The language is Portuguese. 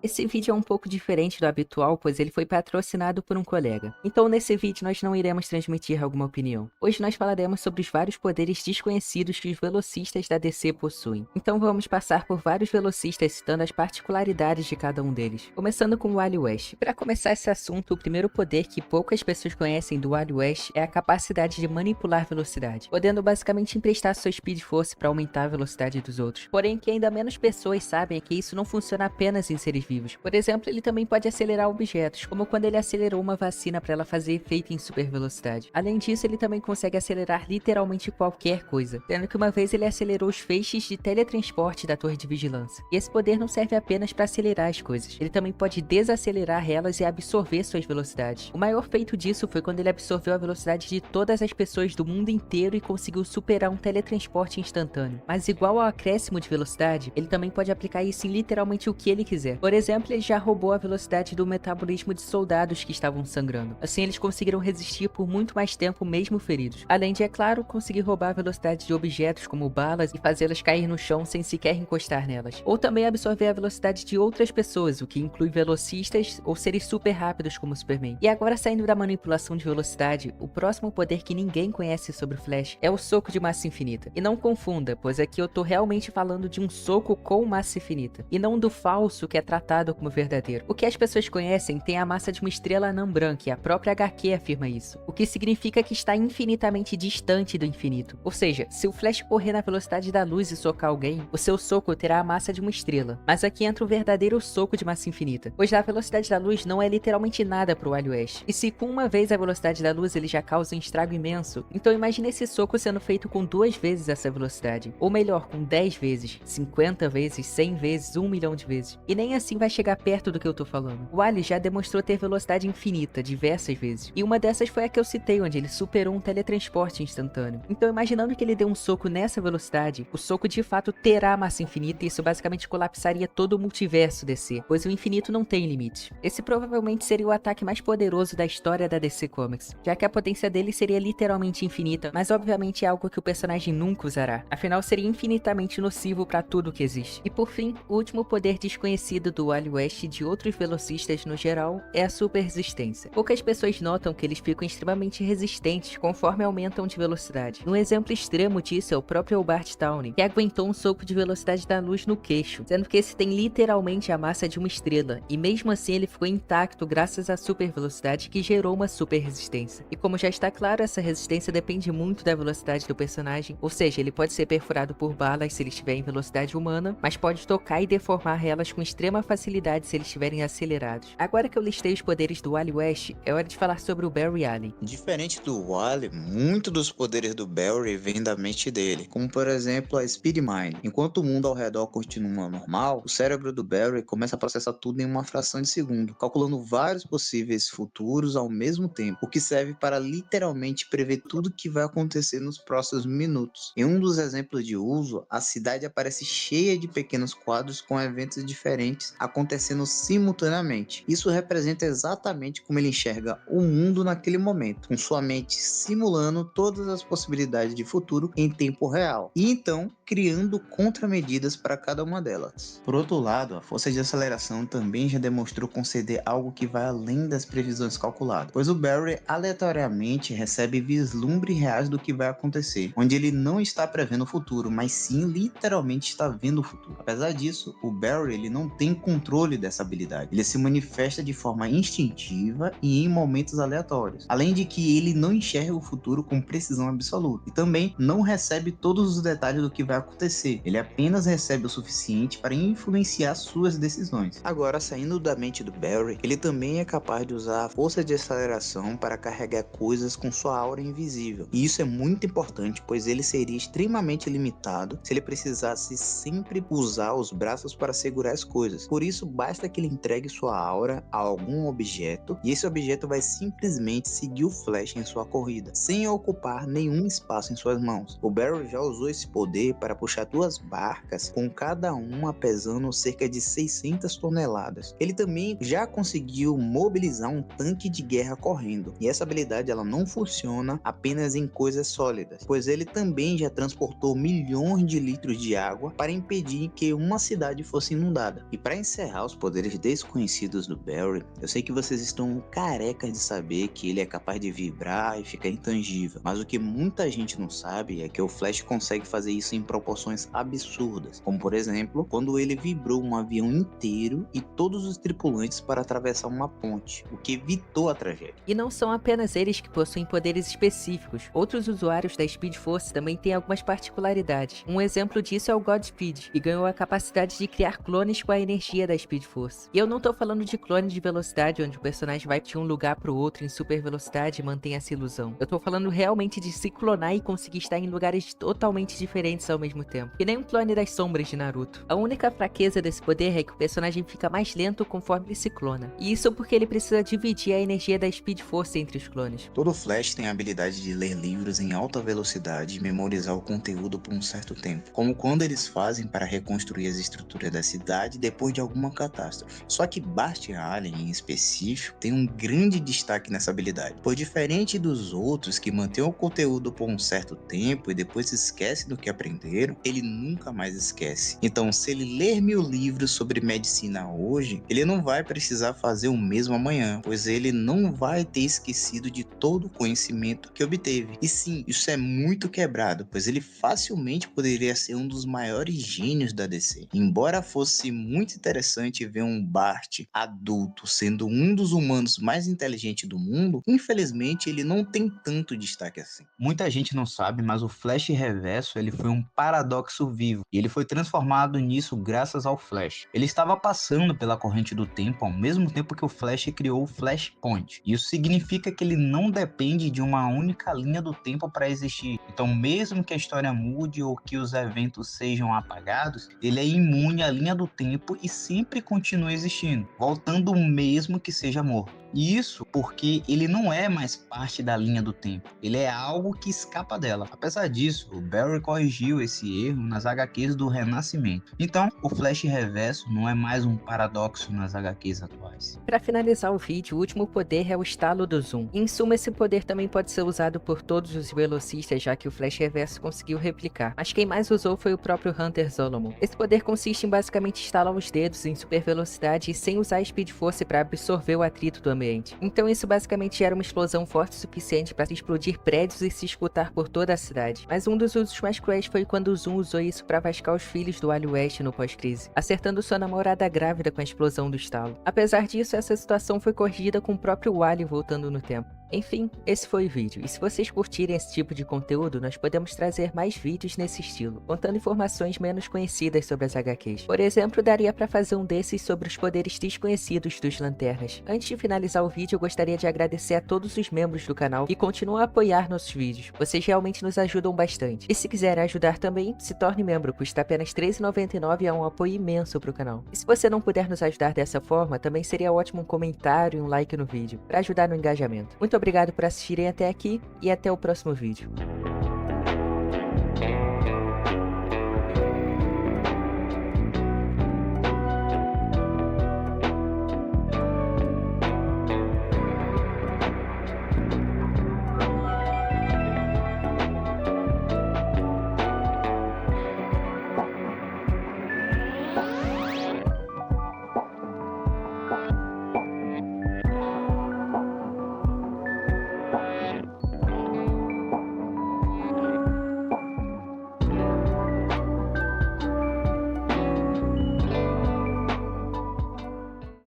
Esse vídeo é um pouco diferente do habitual, pois ele foi patrocinado por um colega. Então nesse vídeo nós não iremos transmitir alguma opinião. Hoje nós falaremos sobre os vários poderes desconhecidos que os velocistas da DC possuem. Então vamos passar por vários velocistas citando as particularidades de cada um deles. Começando com o Wally West. Para começar esse assunto, o primeiro poder que poucas pessoas conhecem do Wally West é a capacidade de manipular velocidade, podendo basicamente emprestar sua Speed Force para aumentar a velocidade dos outros. Porém, o que ainda menos pessoas sabem é que isso não funciona apenas em seres vivos. Por exemplo, ele também pode acelerar objetos, como quando ele acelerou uma vacina para ela fazer efeito em super velocidade. Além disso, ele também consegue acelerar literalmente qualquer coisa, sendo que uma vez ele acelerou os feixes de teletransporte da torre de vigilância. E esse poder não serve apenas para acelerar as coisas, ele também pode desacelerar elas e absorver suas velocidades. O maior feito disso foi quando ele absorveu a velocidade de todas as pessoas do mundo inteiro e conseguiu superar um teletransporte instantâneo. Mas igual ao acréscimo de velocidade, ele também pode aplicar isso em literalmente o que ele quiser. Por exemplo, ele já roubou a velocidade do metabolismo de soldados que estavam sangrando. Assim, eles conseguiram resistir por muito mais tempo mesmo feridos. Além de, é claro, conseguir roubar a velocidade de objetos como balas e fazê-las cair no chão sem sequer encostar nelas. Ou também absorver a velocidade de outras pessoas, o que inclui velocistas ou seres super rápidos como Superman. E agora, saindo da manipulação de velocidade, o próximo poder que ninguém conhece sobre o Flash é o soco de massa infinita. E não confunda, pois aqui eu tô realmente falando de um soco com massa infinita, e não do falso que é tratado como verdadeiro. O que as pessoas conhecem tem a massa de uma estrela anã branca, e a própria HQ afirma isso, o que significa que está infinitamente distante do infinito. Ou seja, se o Flash correr na velocidade da luz e socar alguém, o seu soco terá a massa de uma estrela. Mas aqui entra o verdadeiro soco de massa infinita, pois a velocidade da luz não é literalmente nada para o Wally West. E se com uma vez a velocidade da luz ele já causa um estrago imenso, então imagine esse soco sendo feito com 2 vezes essa velocidade. Ou melhor, com 10 vezes, 50 vezes, 100 vezes, 1 milhão de vezes. E nem assim vai chegar perto do que eu tô falando. O Wally já demonstrou ter velocidade infinita diversas vezes, e uma dessas foi a que eu citei, onde ele superou um teletransporte instantâneo. Então, imaginando que ele deu um soco nessa velocidade, o soco de fato terá massa infinita, e isso basicamente colapsaria todo o multiverso DC, pois o infinito não tem limite. Esse provavelmente seria o ataque mais poderoso da história da DC Comics, já que a potência dele seria literalmente infinita, mas obviamente é algo que o personagem nunca usará, afinal seria infinitamente nocivo para tudo que existe. E por fim, o último poder desconhecido do Wally West e de outros velocistas no geral é a super resistência. Poucas pessoas notam que eles ficam extremamente resistentes conforme aumentam de velocidade. Um exemplo extremo disso é o próprio Bart Towne, que aguentou um soco de velocidade da luz no queixo, sendo que esse tem literalmente a massa de uma estrela, e mesmo assim ele ficou intacto graças à super velocidade que gerou uma super resistência. E como já está claro, essa resistência depende muito da velocidade do personagem, ou seja, ele pode ser perfurado por balas se ele estiver em velocidade humana, mas pode tocar e deformar elas com extrema facilidade se eles estiverem acelerados. Agora que eu listei os poderes do Wally West, é hora de falar sobre o Barry Allen. Diferente do Wally, muito dos poderes do Barry vêm da mente dele, como por exemplo a Speed Mind. Enquanto o mundo ao redor continua normal, o cérebro do Barry começa a processar tudo em uma fração de segundo, calculando vários possíveis futuros ao mesmo tempo, o que serve para literalmente prever tudo que vai acontecer nos próximos minutos. Em um dos exemplos de uso, a cidade aparece cheia de pequenos quadros com eventos diferentes acontecendo simultaneamente. Isso representa exatamente como ele enxerga o mundo naquele momento, com sua mente simulando todas as possibilidades de futuro em tempo real, e então criando contramedidas para cada uma delas. Por outro lado, a força de aceleração também já demonstrou conceder algo que vai além das previsões calculadas, pois o Barry aleatoriamente recebe vislumbres reais do que vai acontecer, onde ele não está prevendo o futuro, mas sim literalmente está vendo o futuro. Apesar disso, o Barry ele não tem controle dessa habilidade, ele se manifesta de forma instintiva e em momentos aleatórios, além de que ele não enxerga o futuro com precisão absoluta e também não recebe todos os detalhes do que vai acontecer, ele apenas recebe o suficiente para influenciar suas decisões. Agora, saindo da mente do Barry, ele também é capaz de usar a força de aceleração para carregar coisas com sua aura invisível, e isso é muito importante, pois ele seria extremamente limitado se ele precisasse sempre usar os braços para segurar as coisas. Por isso, basta que ele entregue sua aura a algum objeto, e esse objeto vai simplesmente seguir o Flash em sua corrida, sem ocupar nenhum espaço em suas mãos. O Barry já usou esse poder para puxar 2 barcas, com cada uma pesando cerca de 600 toneladas. Ele também já conseguiu mobilizar um tanque de guerra correndo, e essa habilidade ela não funciona apenas em coisas sólidas, pois ele também já transportou milhões de litros de água para impedir que uma cidade fosse inundada. E para encerrar os poderes desconhecidos do Barry, eu sei que vocês estão carecas de saber que ele é capaz de vibrar e ficar intangível, mas o que muita gente não sabe é que o Flash consegue fazer isso em proporções absurdas, como por exemplo, quando ele vibrou um avião inteiro e todos os tripulantes para atravessar uma ponte, o que evitou a tragédia. E não são apenas eles que possuem poderes específicos, outros usuários da Speed Force também têm algumas particularidades. Um exemplo disso é o Godspeed, que ganhou a capacidade de criar clones com a energia da Speed Force. E eu não tô falando de clone de velocidade, onde o personagem vai de um lugar pro outro em super velocidade e mantém essa ilusão. Eu tô falando realmente de se clonar e conseguir estar em lugares totalmente diferentes ao mesmo tempo, que nem um clone das sombras de Naruto. A única fraqueza desse poder é que o personagem fica mais lento conforme ele se clona, e isso porque ele precisa dividir a energia da Speed Force entre os clones. Todo Flash tem a habilidade de ler livros em alta velocidade e memorizar o conteúdo por um certo tempo, como quando eles fazem para reconstruir as estruturas da cidade depois de alguma catástrofe. Só que Bart Allen, em específico, tem um grande destaque nessa habilidade, pois diferente dos outros que mantêm o conteúdo por um certo tempo e depois se esquecem do que aprenderam, ele nunca mais esquece. Então, se ele ler 1000 livros sobre medicina hoje, ele não vai precisar fazer o mesmo amanhã, pois ele não vai ter esquecido de todo o conhecimento que obteve. E sim, isso é muito quebrado, pois ele facilmente poderia ser um dos maiores gênios da DC. Embora fosse muito interessante ver um Bart adulto sendo um dos humanos mais inteligentes do mundo, infelizmente ele não tem tanto destaque assim. Muita gente não sabe, mas o Flash Reverso ele foi um paradoxo vivo, e ele foi transformado nisso graças ao Flash. Ele estava passando pela corrente do tempo ao mesmo tempo que o Flash criou o Flashpoint. Isso significa que ele não depende de uma única linha do tempo para existir. Então, mesmo que a história mude ou que os eventos sejam apagados, ele é imune à linha do tempo e sempre continua existindo, voltando mesmo que seja morto. E isso porque ele não é mais parte da linha do tempo, ele é algo que escapa dela. Apesar disso, o Barry corrigiu esse erro nas HQs do Renascimento. Então, o Flash Reverso não é mais um paradoxo nas HQs atuais. Para finalizar o vídeo, o último poder é o estalo do zoom. Em suma, esse poder também pode ser usado por todos os velocistas, já que o Flash Reverso conseguiu replicar, mas quem mais usou foi o próprio Hunter Zolomon. Esse poder consiste em basicamente estalar os dedos em super velocidade e sem usar a Speed Force para absorver o atrito do ambiente. Então isso basicamente gera uma explosão forte o suficiente para explodir prédios e se escutar por toda a cidade. Mas um dos usos mais cruéis foi quando o Zoom usou isso para vascar os filhos do Wally West no pós-crise, acertando sua namorada grávida com a explosão do estalo. Apesar disso, essa situação foi corrigida com o próprio Wally voltando no tempo. Enfim, esse foi o vídeo, e se vocês curtirem esse tipo de conteúdo, nós podemos trazer mais vídeos nesse estilo, contando informações menos conhecidas sobre as HQs. Por exemplo, daria pra fazer um desses sobre os poderes desconhecidos dos Lanternas. Antes de finalizar o vídeo, eu gostaria de agradecer a todos os membros do canal que continuam a apoiar nossos vídeos, vocês realmente nos ajudam bastante. E se quiserem ajudar também, se torne membro, custa apenas R$ 13,99 e é um apoio imenso pro canal. E se você não puder nos ajudar dessa forma, também seria ótimo um comentário e um like no vídeo, para ajudar no engajamento. Muito obrigado por assistirem até aqui e até o próximo vídeo.